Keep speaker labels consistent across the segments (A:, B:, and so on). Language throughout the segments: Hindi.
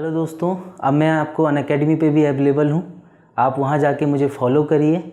A: हेलो दोस्तों, अब मैं आपको अनअकैडमी पे भी अवेलेबल हूँ। आप वहाँ जाके मुझे फॉलो करिए,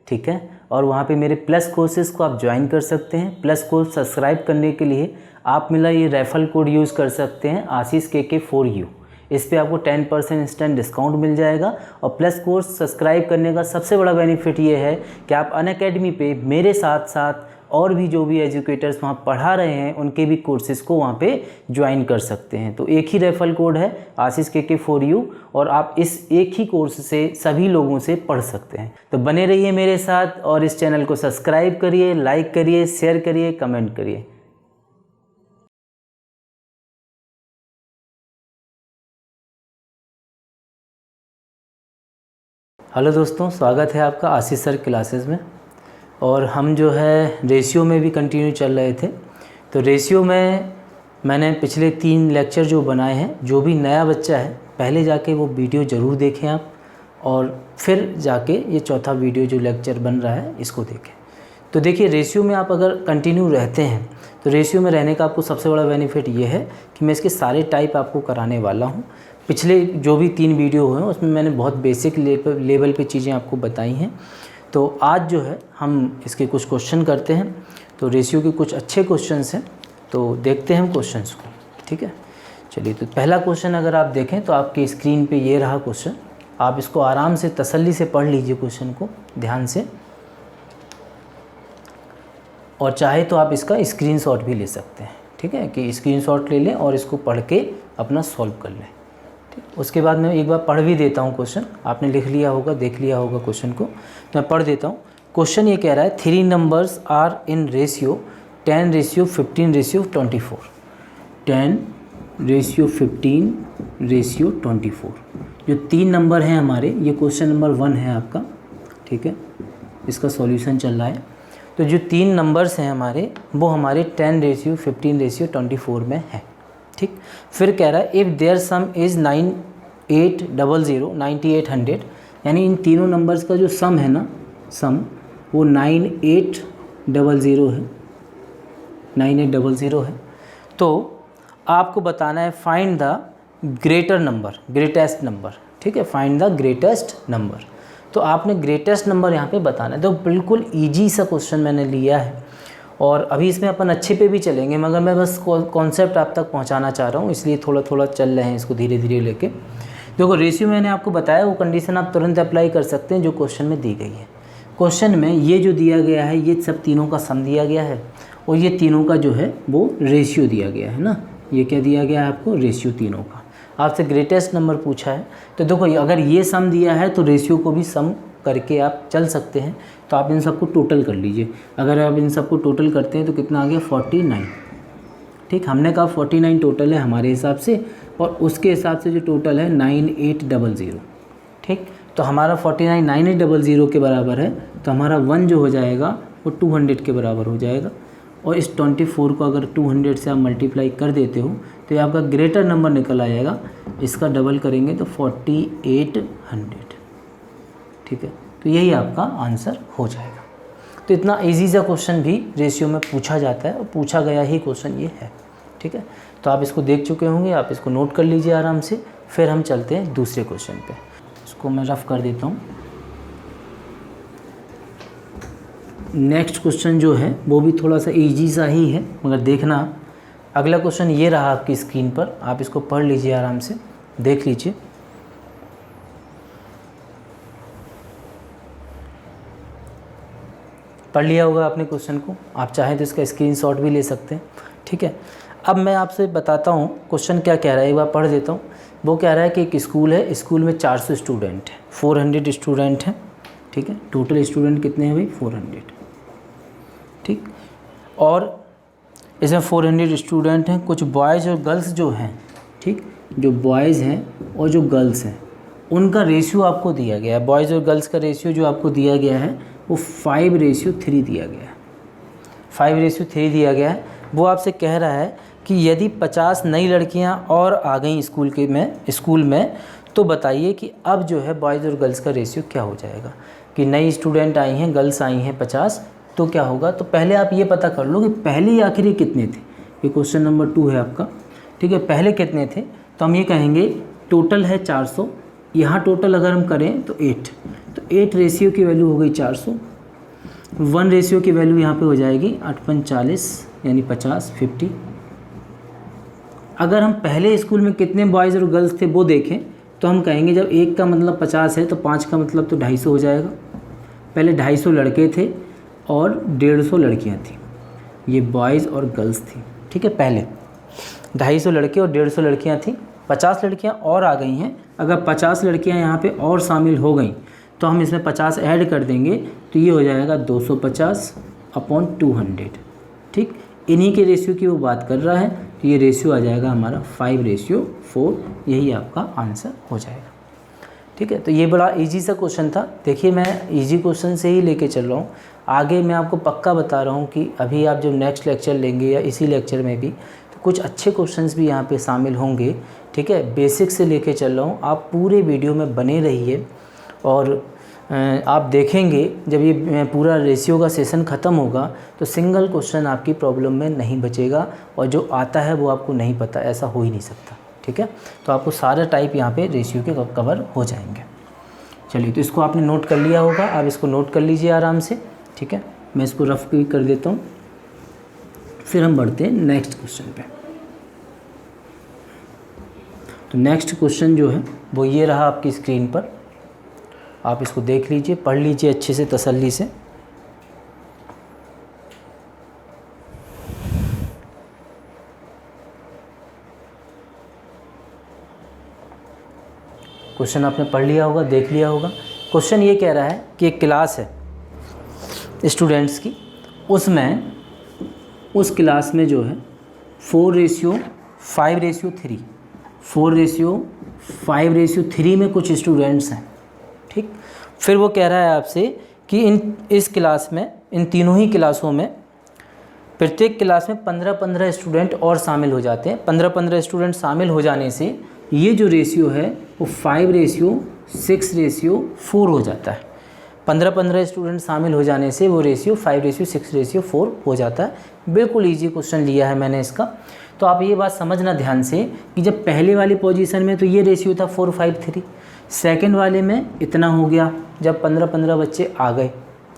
A: ठीक है। और वहाँ पे मेरे प्लस कोर्सेज़ को आप ज्वाइन कर सकते हैं। प्लस कोर्स सब्सक्राइब करने के लिए आप मेरा ये रेफरल कोड यूज़ कर सकते हैं, आशीष KK4U। इस पे आपको 10% इंस्टेंट डिस्काउंट मिल जाएगा। और प्लस कोर्स सब्सक्राइब करने का सबसे बड़ा बेनिफिट ये है कि आप अनअकैडमी पे मेरे साथ साथ और भी जो भी एजुकेटर्स वहाँ पढ़ा रहे हैं उनके भी कोर्सेज़ को वहाँ पे ज्वाइन कर सकते हैं। तो एक ही रेफरल कोड है आशीष KK4U और आप इस एक ही कोर्स से सभी लोगों से पढ़ सकते हैं। तो बने रहिए मेरे साथ और इस चैनल को सब्सक्राइब करिए, लाइक करिए, शेयर करिए, कमेंट करिए। हेलो दोस्तों, स्वागत है आपका आशीष सर क्लासेस में। और हम जो है रेशियो में भी कंटिन्यू चल रहे थे। तो रेशियो में मैंने पिछले 3 लेक्चर जो बनाए हैं, जो भी नया बच्चा है पहले जाके वो वीडियो ज़रूर देखें आप, और फिर जाके ये चौथा वीडियो जो लेक्चर बन रहा है इसको देखें। तो देखिए, रेशियो में आप अगर कंटिन्यू रहते हैं तो रेशियो में रहने का आपको सबसे बड़ा बेनिफिट ये है कि मैं इसके सारे टाइप आपको कराने वाला हूँ। पिछले जो भी 3 वीडियो हुए हैं उसमें मैंने बहुत बेसिक लेवल पे चीज़ें आपको बताई हैं। तो आज जो है हम इसके कुछ क्वेश्चन करते हैं। तो रेशियो के कुछ अच्छे क्वेश्चंस हैं, तो देखते हैं हम क्वेश्चंस को, ठीक है। चलिए, तो पहला क्वेश्चन अगर आप देखें तो आपकी स्क्रीन पे ये रहा क्वेश्चन। आप इसको आराम से तसल्ली से पढ़ लीजिए क्वेश्चन को ध्यान से, और चाहे तो आप इसका स्क्रीनशॉट भी ले सकते हैं, ठीक है, कि स्क्रीनशॉट ले लें और इसको पढ़ के अपना सॉल्व कर लें। उसके बाद मैं एक बार पढ़ भी देता हूँ क्वेश्चन। आपने लिख लिया होगा, देख लिया होगा क्वेश्चन को, तो मैं पढ़ देता हूँ। क्वेश्चन ये कह रहा है 3 नंबर्स आर इन रेशियो 10:15:24। 10:15:24 जो 3 नंबर हैं हमारे, ये क्वेश्चन नंबर 1 है आपका, ठीक है। इसका सॉल्यूशन चल रहा है। तो जो 3 नंबर्स हैं हमारे, वो हमारे 10:15:24 में है, ठीक। फिर कह रहा है इफ़ देयर सम इज़ 9800, यानी इन तीनों नंबर्स का जो सम है ना, सम वो 9800 है, 9800 है। तो आपको बताना है फाइंड द ग्रेटेस्ट नंबर, ठीक है, फाइंड द ग्रेटेस्ट नंबर। तो आपने ग्रेटेस्ट नंबर यहाँ पे बताना है। तो बिल्कुल ईजी सा क्वेश्चन मैंने लिया है, और अभी इसमें अपन अच्छे पे भी चलेंगे, मगर मैं बस कॉन्सेप्ट आप तक पहुंचाना चाह रहा हूं, इसलिए थोड़ा थोड़ा चल रहे हैं इसको धीरे धीरे लेके। देखो, रेशियो मैंने आपको बताया, वो कंडीशन आप तुरंत अप्लाई कर सकते हैं जो क्वेश्चन में दी गई है। क्वेश्चन में ये जो दिया गया है, ये सब तीनों का सम दिया गया है, और ये तीनों का जो है वो रेशियो दिया गया है ना। ये क्या दिया गया है आपको? रेशियो तीनों का। आपसे ग्रेटेस्ट नंबर पूछा है, तो देखो अगर ये सम दिया है तो रेशियो को भी सम करके आप चल सकते हैं। तो आप इन सबको टोटल कर लीजिए। अगर आप इन सबको टोटल करते हैं तो कितना आ गया? 49, ठीक। हमने कहा 49 टोटल है हमारे हिसाब से, और उसके हिसाब से जो टोटल है 9800, ठीक। तो हमारा 49 9800 के बराबर है, तो हमारा 1 जो हो जाएगा वो 200 के बराबर हो जाएगा। और इस 24 को अगर 200 से आप मल्टीप्लाई कर देते हो तो ये आपका ग्रेटर नंबर निकल आएगा। इसका डबल करेंगे तो 4800, ठीक है। तो यही आपका आंसर हो जाएगा। तो इतना इजी सा क्वेश्चन भी रेशियो में पूछा जाता है, और पूछा गया ही क्वेश्चन ये है, ठीक है। तो आप इसको देख चुके होंगे, आप इसको नोट कर लीजिए आराम से। फिर हम चलते हैं दूसरे क्वेश्चन पे। इसको मैं रफ कर देता हूँ। नेक्स्ट क्वेश्चन जो है वो भी थोड़ा सा इजी सा ही है, मगर देखना। अगला क्वेश्चन ये रहा आपकी स्क्रीन पर, आप इसको पढ़ लीजिए आराम से, देख लीजिए। पढ़ लिया होगा आपने क्वेश्चन को, आप चाहें तो इसका स्क्रीनशॉट भी ले सकते हैं, ठीक है। अब मैं आपसे बताता हूँ क्वेश्चन क्या कह रहा है, एक बार पढ़ देता हूँ। वो कह रहा है कि एक स्कूल है, स्कूल में 400 स्टूडेंट हैं, 400 स्टूडेंट हैं, ठीक है। टोटल स्टूडेंट कितने हैं भाई? 400, ठीक। और इसमें 400 स्टूडेंट हैं। कुछ बॉयज़ और गर्ल्स जो हैं, ठीक, जो बॉयज़ हैं और जो गर्ल्स हैं उनका रेशियो आपको दिया गया है। बॉयज़ और गर्ल्स का रेशियो जो आपको दिया गया है वो 5:3 दिया गया है। 5:3 दिया गया है। वो आपसे कह रहा है कि यदि 50 नई लड़कियां और आ गई स्कूल में तो बताइए कि अब जो है बॉयज़ और गर्ल्स का रेशियो क्या हो जाएगा। कि नई स्टूडेंट आई हैं, गर्ल्स आई हैं 50, तो क्या होगा। तो पहले आप ये पता कर लो कि पहले आखिर कितने थे। ये क्वेश्चन नंबर 2 है आपका, ठीक है। पहले कितने थे, तो हम ये कहेंगे टोटल है 400, यहाँ टोटल अगर हम करें तो 8, तो 8 रेशियो की वैल्यू हो गई 400, 1 रेशियो की वैल्यू यहाँ पे हो जाएगी 8×40 यानी 50। अगर हम पहले स्कूल में कितने बॉयज़ और गर्ल्स थे वो देखें तो हम कहेंगे जब 1 का मतलब 50 है तो 5 का मतलब तो 250 हो जाएगा। पहले 250 लड़के थे और 150 लड़कियाँ थी, ये बॉयज़ और गर्ल्स थी, ठीक है। पहले 250 लड़के और 150 लड़कियाँ थी, 50 लड़कियाँ और आ गई हैं। अगर 50 लड़कियाँ यहाँ पे और शामिल हो गई तो हम इसमें 50 ऐड कर देंगे तो ये हो जाएगा 250/200, ठीक। इन्हीं के रेशियो की वो बात कर रहा है, तो ये रेशियो आ जाएगा हमारा 5:4, यही आपका आंसर हो जाएगा, ठीक है। तो ये बड़ा इजी सा क्वेश्चन था। देखिए मैं इजी क्वेश्चन से ही लेके चल रहा हूँ, आगे मैं आपको पक्का बता रहा हूँ कि अभी आप जब नेक्स्ट लेक्चर लेंगे या इसी लेक्चर में भी तो कुछ अच्छे क्वेश्चंस भी यहाँ पे शामिल होंगे, ठीक है। बेसिक से लेके चल रहा हूँ, आप पूरे वीडियो में बने रहिए और आप देखेंगे जब ये पूरा रेशियो का सेशन ख़त्म होगा तो सिंगल क्वेश्चन आपकी प्रॉब्लम में नहीं बचेगा और जो आता है वो आपको नहीं पता, ऐसा हो ही नहीं सकता, ठीक है। तो आपको सारे टाइप यहाँ पे रेशियो के कवर हो जाएंगे। चलिए, तो इसको आपने नोट कर लिया होगा, आप इसको नोट कर लीजिए आराम से, ठीक है। मैं इसको रफ भी कर देता हूँ, फिर हम बढ़ते हैं नेक्स्ट क्वेश्चन पे। तो नेक्स्ट क्वेश्चन जो है वो ये रहा आपकी स्क्रीन पर, आप इसको देख लीजिए, पढ़ लीजिए अच्छे से तसल्ली से। क्वेश्चन आपने पढ़ लिया होगा, देख लिया होगा। क्वेश्चन ये कह रहा है कि एक क्लास है स्टूडेंट्स की, उसमें उस क्लास में जो है 4:5:3 4:5:3 में कुछ स्टूडेंट्स हैं, ठीक। फिर वो कह रहा है आपसे कि इस क्लास में, इन तीनों ही क्लासों में प्रत्येक क्लास में 15-15 स्टूडेंट और शामिल हो जाते हैं। 15-15 स्टूडेंट शामिल हो जाने से ये जो रेशियो है वो 5:6:4 हो जाता है। 15-15 स्टूडेंट शामिल हो जाने से वो रेशियो 5:6:4 हो जाता है। बिल्कुल ईजी क्वेश्चन लिया है मैंने इसका। तो आप ये बात समझना ध्यान से कि जब पहले वाली पोजीशन में तो ये रेशियो था 4:5:3, सेकंड वाले में इतना हो गया जब 15-15 बच्चे आ गए,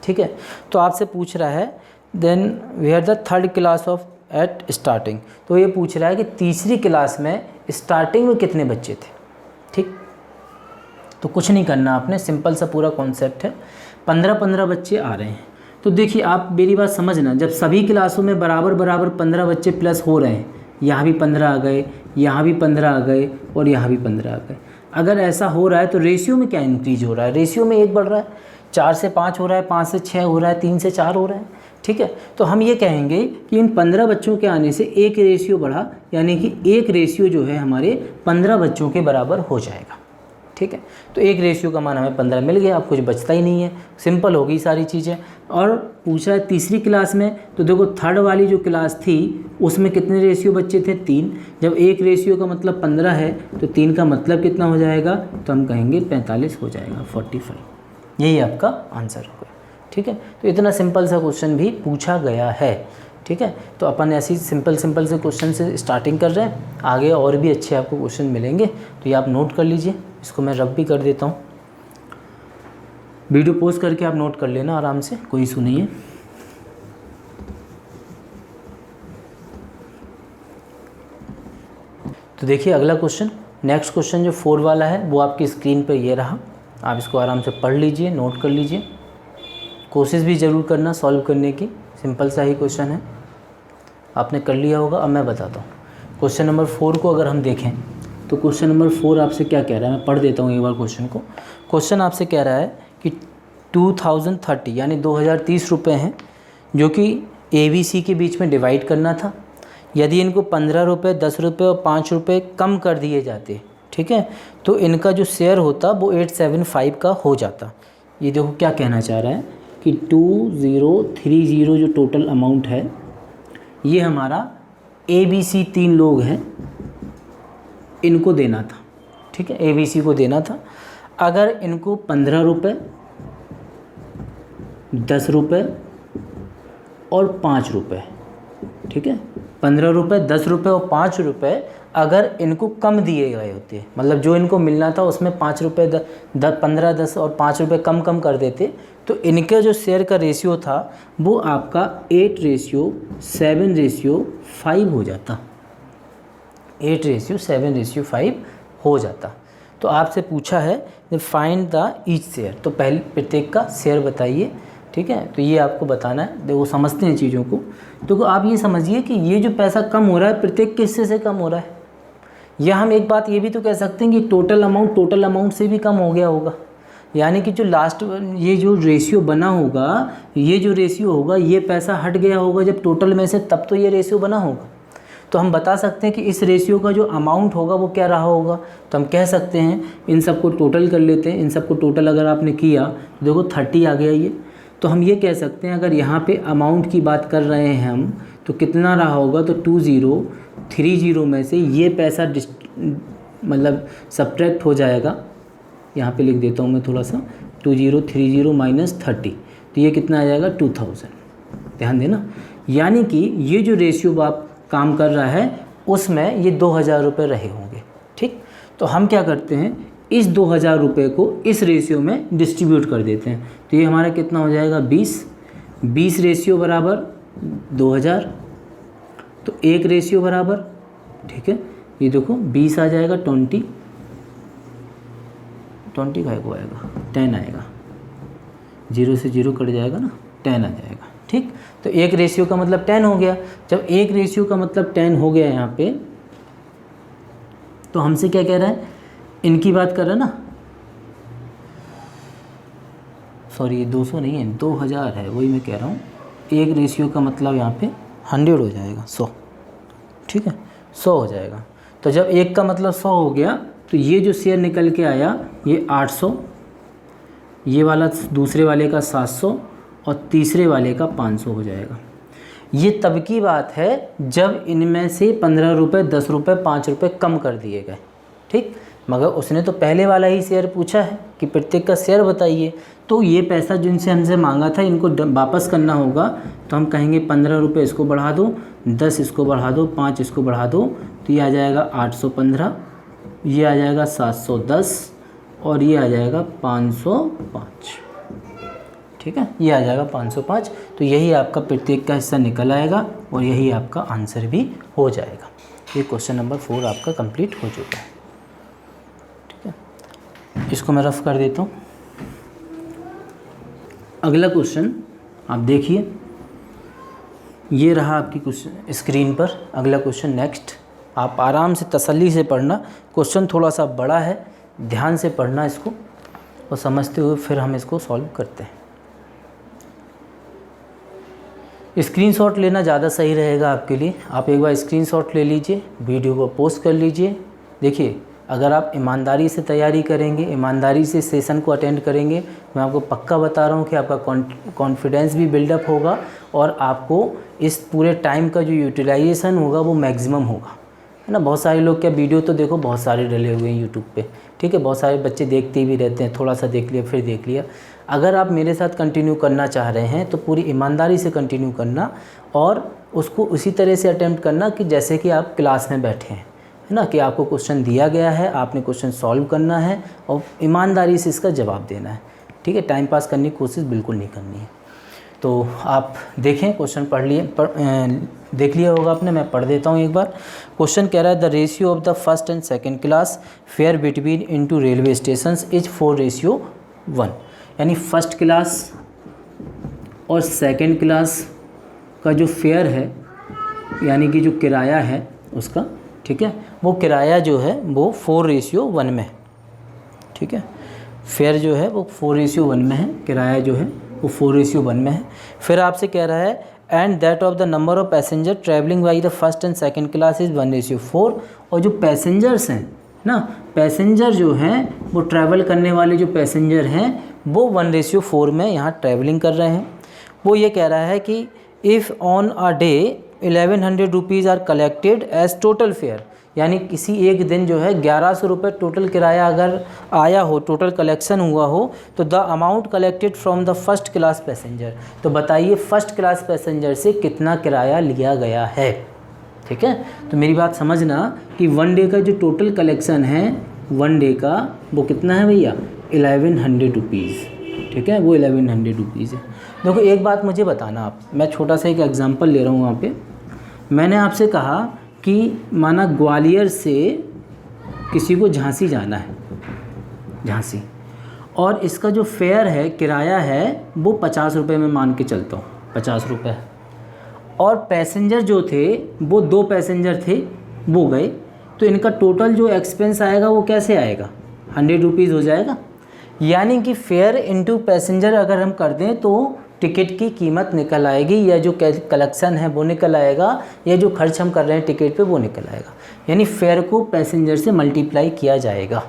A: ठीक है। तो आपसे पूछ रहा है then we are the third class of at starting, तो ये पूछ रहा है कि तीसरी क्लास में स्टार्टिंग में कितने बच्चे थे, ठीक। तो कुछ नहीं करना आपने, सिंपल सा पूरा कॉन्सेप्ट है। 15-15 बच्चे आ रहे हैं, तो देखिए आप मेरी बात समझना, जब सभी क्लासों में बराबर 15 बच्चे प्लस हो रहे हैं, यहाँ भी 15 आ गए, यहाँ भी 15 आ गए और यहाँ भी 15 आ गए, अगर ऐसा हो रहा है तो रेशियो में क्या इंक्रीज हो रहा है? रेशियो में 1 बढ़ रहा है, 4 से 5 हो रहा है, 5 से 6 हो रहा है, 3 से 4 हो रहा है, ठीक है। तो हम ये कहेंगे कि इन 15 बच्चों के आने से एक रेशियो बढ़ा, यानी कि एक रेशियो जो है हमारे 15 बच्चों के बराबर हो जाएगा, ठीक है। तो एक रेशियो का मान हमें 15 मिल गया, अब कुछ बचता ही नहीं है, सिंपल होगी सारी चीज़ें। और पूछा है तीसरी क्लास में, तो देखो थर्ड वाली जो क्लास थी उसमें कितने रेशियो बच्चे थे? 3। जब एक रेशियो का मतलब 15 है तो 3 का मतलब कितना हो जाएगा? तो हम कहेंगे 45 हो जाएगा, 45। यही आपका आंसर होगा, ठीक है। तो इतना सिंपल सा क्वेश्चन भी पूछा गया है, ठीक है। तो अपन ऐसी सिंपल से क्वेश्चन से स्टार्टिंग कर रहे हैं, आगे और भी अच्छे आपको क्वेश्चन मिलेंगे, तो ये आप नोट कर लीजिए। इसको मैं रब भी कर देता हूँ, वीडियो पोस्ट करके आप नोट कर लेना आराम से, कोई इशू नहीं है। तो देखिए अगला क्वेश्चन, नेक्स्ट क्वेश्चन जो 4 वाला है वो आपकी स्क्रीन पर ये रहा, आप इसको आराम से पढ़ लीजिए, नोट कर लीजिए, कोशिश भी ज़रूर करना सॉल्व करने की, सिंपल सा ही क्वेश्चन है, आपने कर लिया होगा। अब मैं बताता हूँ क्वेश्चन नंबर 4 को अगर हम देखें तो क्वेश्चन नंबर 4 आपसे क्या कह रहा है, मैं पढ़ देता हूँ एक बार क्वेश्चन को। क्वेश्चन आपसे कह रहा है कि 2030 यानी 2030 रुपये हैं जो कि ABC के बीच में डिवाइड करना था। यदि इनको 15 रुपये, 10 रुपये और 5 रुपये कम कर दिए जाते, ठीक है, तो इनका जो शेयर होता वो 875 का हो जाता। ये देखो क्या कहना चाह रहा है कि 2030 जो टोटल अमाउंट है ये हमारा ABC 3 लोग हैं, इनको देना था, ठीक है, ABC को देना था। अगर इनको 15 रुपये, 10 रुपये और 5 रुपये, ठीक है, 15 रुपये, 10 रुपये और 5 रुपये अगर इनको कम दिए गए होते, मतलब जो इनको मिलना था उसमें 5 रुपये 15, 10 और 5 रुपये कम कर देते, तो इनका जो शेयर का रेशियो था वो आपका 8:7:5 हो जाता, 8:7:5 हो जाता। तो आपसे पूछा है फाइंड द ईच शेयर, तो पहले प्रत्येक का शेयर बताइए, ठीक है। तो ये आपको बताना है, देखो समझते हैं चीज़ों को। तो आप ये समझिए कि ये जो पैसा कम हो रहा है प्रत्येक के हिस्से से कम हो रहा है, या हम एक बात ये भी तो कह सकते हैं कि टोटल अमाउंट से भी कम हो गया होगा, यानी कि जो लास्ट ये जो रेशियो बना होगा, ये जो रेशियो होगा ये पैसा हट गया होगा जब टोटल में से, तब तो ये रेशियो बना होगा। तो हम बता सकते हैं कि इस रेशियो का जो अमाउंट होगा वो क्या रहा होगा। तो हम कह सकते हैं, इन सबको टोटल कर लेते हैं, इन सबको टोटल अगर आपने किया तो देखो 30 आ गया ये। तो हम ये कह सकते हैं अगर यहाँ पे अमाउंट की बात कर रहे हैं हम, तो कितना रहा होगा, तो 2030 में से ये पैसा मतलब सब्ट्रैक्ट हो जाएगा। यहाँ पे लिख देता हूँ मैं थोड़ा सा, 2030 माइनस 30, तो ये कितना आ जाएगा 2000। ध्यान देना, यानी कि ये जो रेशियो आप काम कर रहा है उसमें ये 2000 रुपये रहे होंगे, ठीक। तो हम क्या करते हैं, इस 2000 रुपये को इस रेशियो में डिस्ट्रीब्यूट कर देते हैं। तो ये हमारा कितना हो जाएगा 20 रेशियो बराबर 2000, तो 1 रेशियो बराबर, ठीक है। ये देखो 20 आ जाएगा 20 का को आएगा 10 आएगा, 0 से 0 कट जाएगा ना, 10 आ जाएगा, ठीक। तो 1 रेशियो का मतलब 10 हो गया। जब 1 रेशियो का मतलब 10 हो गया यहाँ पे, तो हमसे क्या कह रहा है, इनकी बात कर रहा है ना, सॉरी ये 200 नहीं है 2000 है, वही मैं कह रहा हूँ। 1 रेशियो का मतलब यहाँ पे 100 हो जाएगा, 100, ठीक है, 100 हो जाएगा। तो जब 1 का मतलब 100 हो गया, तो ये जो शेयर निकल के आया ये 800, ये वाला दूसरे वाले का 700 और तीसरे वाले का 500 हो जाएगा। ये तब की बात है जब इनमें से 15 रुपये, 10 रुपये, 5 रुपये कम कर दिए गए, ठीक। मगर उसने तो पहले वाला ही शेयर पूछा है कि प्रत्येक का शेयर बताइए, तो ये पैसा जिनसे हमसे मांगा था इनको वापस करना होगा। तो हम कहेंगे 15 रुपये इसको बढ़ा दो, 10 इसको बढ़ा दो, 5 इसको बढ़ा दो, तो ये आ जाएगा 815, ये आ जाएगा 710 और ये आ जाएगा 505, ठीक है, ये आ जाएगा 505। तो यही आपका प्रत्येक का हिस्सा निकल आएगा और यही आपका आंसर भी हो जाएगा। ये क्वेश्चन नंबर 4 आपका कंप्लीट हो चुका है, ठीक है। इसको मैं रफ कर देता हूँ। अगला क्वेश्चन आप देखिए, ये रहा आपकी क्वेश्चन स्क्रीन पर। अगला क्वेश्चन नेक्स्ट, आप आराम से तसल्ली से पढ़ना, क्वेश्चन थोड़ा सा बड़ा है, ध्यान से पढ़ना इसको और समझते हुए फिर हम इसको सॉल्व करते हैं। स्क्रीनशॉट लेना ज़्यादा सही रहेगा आपके लिए। आप एक बार स्क्रीनशॉट ले लीजिए, वीडियो को पोस्ट कर लीजिए। देखिए, अगर आप ईमानदारी से तैयारी करेंगे, ईमानदारी से सेशन को अटेंड करेंगे, मैं आपको पक्का बता रहा हूँ कि आपका कॉन्फिडेंस भी बिल्डअप होगा और आपको इस पूरे टाइम का जो यूटिलाइजेशन होगा वो मैक्सिमम होगा, है ना। बहुत सारे लोग क्या वीडियो तो देखो बहुत सारे डले हुए हैं यूट्यूब पे, ठीक है, बहुत सारे बच्चे देखते भी रहते हैं, थोड़ा सा देख लिया फिर देख लिया। अगर आप मेरे साथ कंटिन्यू करना चाह रहे हैं तो पूरी ईमानदारी से कंटिन्यू करना और उसको उसी तरह से अटेम्प्ट करना कि जैसे कि आप क्लास में बैठे हैं, है ना, कि आपको क्वेश्चन दिया गया है, आपने क्वेश्चन सॉल्व करना है और ईमानदारी से इसका जवाब देना है, ठीक है। टाइम पास करने की कोशिश बिल्कुल नहीं करनी है। तो आप देखें, क्वेश्चन पढ़ लिए, देख लिया होगा आपने, मैं पढ़ देता हूँ एक बार। क्वेश्चन कह रहा है the ratio of the first and second class fair between into railway stations is 4:1, यानी फर्स्ट क्लास और सेकंड क्लास का जो फेयर है, यानी कि जो किराया है उसका, ठीक है, वो किराया जो है वो 4:1 में है, ठीक है। फेयर जो है वो 4:1 में है, किराया जो है वो 4:1 में है। फिर आपसे कह रहा है and that of the number of passenger travelling by the first and second class is 1:4, और जो पैसेंजर्स हैं ना, पैसेंजर जो हैं वो ट्रैवल करने वाले जो पैसेंजर हैं वो 1:4 में यहाँ ट्रैवलिंग कर रहे हैं। वो ये कह रहा है कि if on a day 1100 rupees are collected as total fare, यानी किसी एक दिन जो है 1100 रुपये टोटल किराया अगर आया हो, टोटल कलेक्शन हुआ हो, तो the amount collected from the first class passenger, तो बताइए फर्स्ट क्लास पैसेंजर से कितना किराया लिया गया है। ठीक है। तो मेरी बात समझना कि 1 डे का जो टोटल कलेक्शन है 1 डे का वो कितना है भैया, 1100 रुपीज़, ठीक है, वो 1100 रुपीज़ है। देखो एक बात मुझे बताना आप, मैं छोटा सा एक एग्जांपल ले रहा हूँ वहाँ पे। मैंने आपसे कहा कि माना ग्वालियर से किसी को झांसी जाना है, झांसी, और इसका जो फेयर है, किराया है, वो 50 रुपये में मान के चलता हूँ, 50 रुपये, और पैसेंजर जो थे वो 2 पैसेंजर थे, वो गए, तो इनका टोटल जो एक्सपेंस आएगा वो कैसे आएगा, 100 रुपीज़ हो जाएगा। यानी कि फेयर इनटू पैसेंजर अगर हम कर दें तो टिकट की कीमत निकल आएगी, या जो कलेक्शन है वो निकल आएगा, या जो खर्च हम कर रहे हैं टिकट पे वो निकल आएगा। यानी फेयर को पैसेंजर से मल्टीप्लाई किया जाएगा,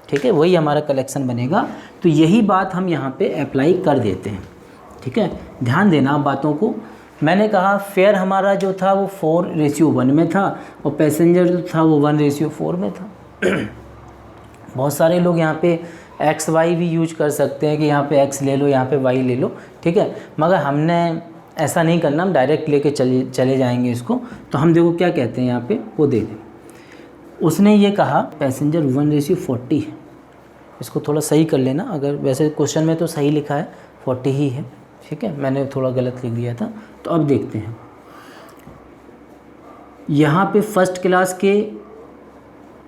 A: ठीक है, वही हमारा कलेक्शन बनेगा। तो यही बात हम यहाँ पे अप्लाई कर देते हैं, ठीक है। ध्यान देना बातों को। मैंने कहा फेयर हमारा जो था वो 4:1 में था, और पैसेंजर जो था वो 1:4 में था। बहुत सारे लोग यहाँ पे XY भी यूज कर सकते हैं कि यहाँ पे X ले लो, यहाँ पे Y ले लो, ठीक है, मगर हमने ऐसा नहीं करना, हम डायरेक्ट लेके चले जाएंगे इसको। तो हम देखो क्या कहते हैं यहाँ पे, वो दे दें। उसने ये कहा पैसेंजर 1:40 है, इसको थोड़ा सही कर लेना, अगर वैसे क्वेश्चन में तो सही लिखा है 40 ही है, ठीक है, मैंने थोड़ा गलत लिख दिया था। तो अब देखते हैं, यहाँ पे फर्स्ट क्लास के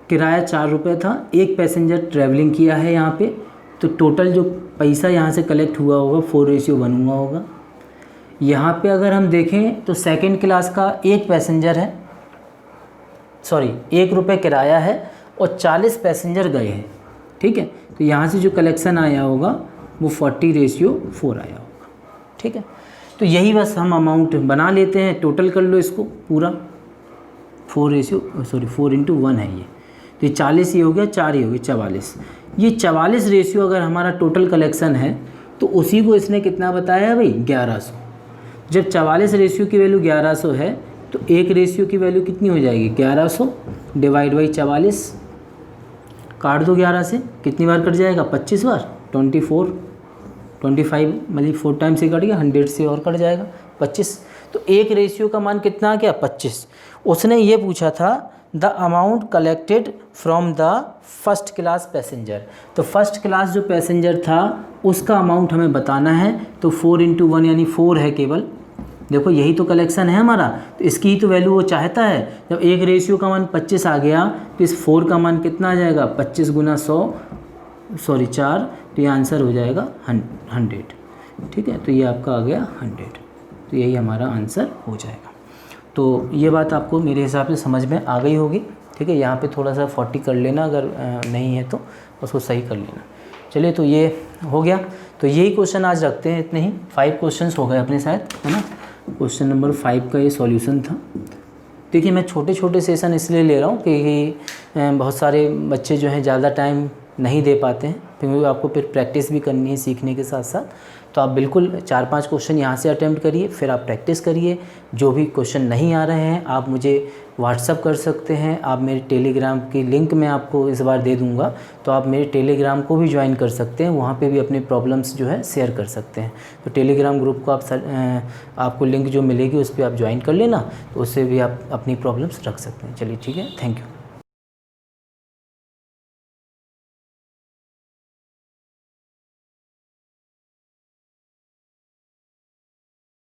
A: किराया 4 रुपये था, एक पैसेंजर ट्रैवलिंग किया है यहाँ पे, तो टोटल जो पैसा यहाँ से कलेक्ट हुआ होगा 4:1 हुआ होगा। यहाँ पे अगर हम देखें तो सेकंड क्लास का एक पैसेंजर है, सॉरी 1 रुपये किराया है, और 40 पैसेंजर गए हैं, ठीक है। तो यहाँ से जो कलेक्शन आया होगा वो 40:4 आया होगा, ठीक है। तो यही बस हम अमाउंट बना लेते हैं, टोटल कर लो इसको पूरा, 4:1 है ये, तो ये 40 ही हो गया, 4 ही हो गया 44। ये 44 रेशियो अगर हमारा टोटल कलेक्शन है तो उसी को इसने कितना बताया है भाई, 1100। जब 44 रेशियो की वैल्यू 1100 है तो एक रेशियो की वैल्यू कितनी हो जाएगी, 1100 डिवाइड बाई 44, काट दो 11 से, कितनी बार कट जाएगा, 25 बार, 25 मतलब 4 टाइम्स से कट गया, 100 से और कट जाएगा 25। तो एक रेशियो का मान कितना आ गया, 25। उसने ये पूछा था the amount collected from the first class passenger, तो फर्स्ट क्लास जो पैसेंजर था उसका अमाउंट हमें बताना है। तो 4:1 यानी 4 है केवल, देखो यही तो कलेक्शन है हमारा, तो इसकी ही तो वैल्यू वो चाहता है। जब एक रेशियो का मान 25 आ गया तो इस 4 का मान कितना आ जाएगा, 25 × 4, तो ये आंसर हो जाएगा 100, ठीक है। तो ये आपका आ गया 100, तो यही हमारा आंसर हो जाएगा। तो ये बात आपको मेरे हिसाब से समझ में आ गई होगी, ठीक है। यहाँ पे थोड़ा सा 40 कर लेना, अगर नहीं है तो उसको सही कर लेना। चलिए, तो ये हो गया। तो यही क्वेश्चन आज रखते हैं, इतने ही 5 क्वेश्चंस हो गए अपने शायद, है ना। क्वेश्चन नंबर 5 का ये सॉल्यूशन था। देखिए मैं छोटे छोटे सेशन इसलिए ले रहा हूँ कि बहुत सारे बच्चे जो हैं ज़्यादा टाइम नहीं दे पाते हैं, क्योंकि आपको फिर प्रैक्टिस भी करनी है सीखने के साथ साथ। तो आप बिल्कुल 4-5 क्वेश्चन यहाँ से अटेम्प्ट करिए, फिर आप प्रैक्टिस करिए। जो भी क्वेश्चन नहीं आ रहे हैं आप मुझे व्हाट्सअप कर सकते हैं, आप मेरे टेलीग्राम की लिंक मैं आपको इस बार दे दूँगा, तो आप मेरे टेलीग्राम को भी ज्वाइन कर सकते हैं, वहाँ पे भी अपने प्रॉब्लम्स जो है शेयर कर सकते हैं। तो टेलीग्राम ग्रुप को आपको लिंक जो मिलेगी उस पर आप ज्वाइन कर लेना, तो उससे भी आप अपनी प्रॉब्लम्स रख सकते हैं। चलिए ठीक है, थैंक यू।